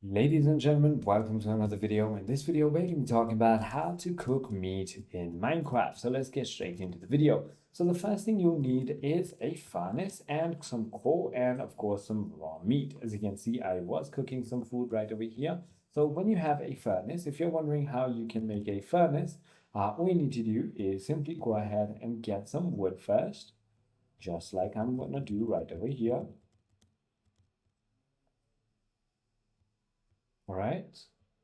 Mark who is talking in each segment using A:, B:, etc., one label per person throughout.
A: Ladies and gentlemen, welcome to another video. In this video, we're going to be talking about how to cook meat in Minecraft. So let's get straight into the video. So the first thing you'll need is a furnace and some coal and of course some raw meat. As you can see, I was cooking some food right over here. So when you have a furnace, if you're wondering how you can make a furnace, all you need to do is simply go ahead and get some wood first, just like I'm going to do right over here. All right.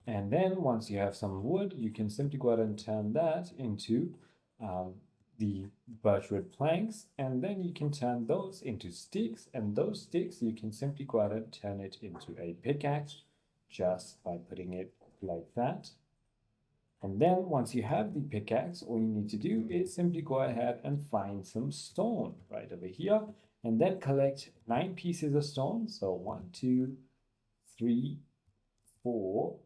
A: And then once you have some wood, you can simply go ahead and turn that into um, the birchwood planks. And then you can turn those into sticks. And those sticks, you can simply go ahead and turn it into a pickaxe just by putting it like that. And then once you have the pickaxe, all you need to do is simply go ahead and find some stone right over here. And then collect 9 pieces of stone. So 1, 2, 3, 4,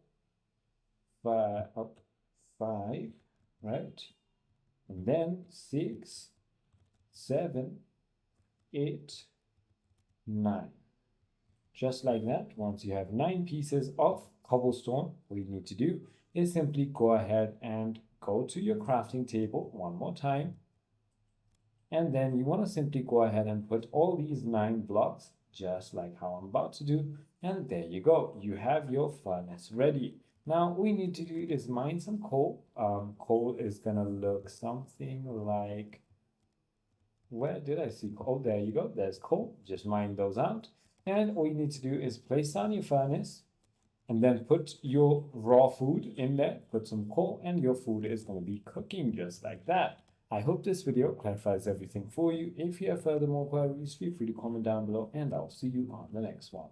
A: 5, up 5, right? And then 6, 7, 8, 9. Just like that, once you have 9 pieces of cobblestone, what you need to do is simply go ahead and go to your crafting table one more time. And then you want to simply go ahead and put all these 9 blocks, just like how I'm about to do. And there you go. You have your furnace ready. Now, all we need to do is mine some coal. Coal is going to look something like, where did I see coal? Oh, there you go. There's coal. Just mine those out. And all you need to do is place down your furnace and then put your raw food in there, put some coal, and your food is going to be cooking just like that. I hope this video clarifies everything for you. If you have further more queries, feel free to comment down below, and I'll see you on the next one.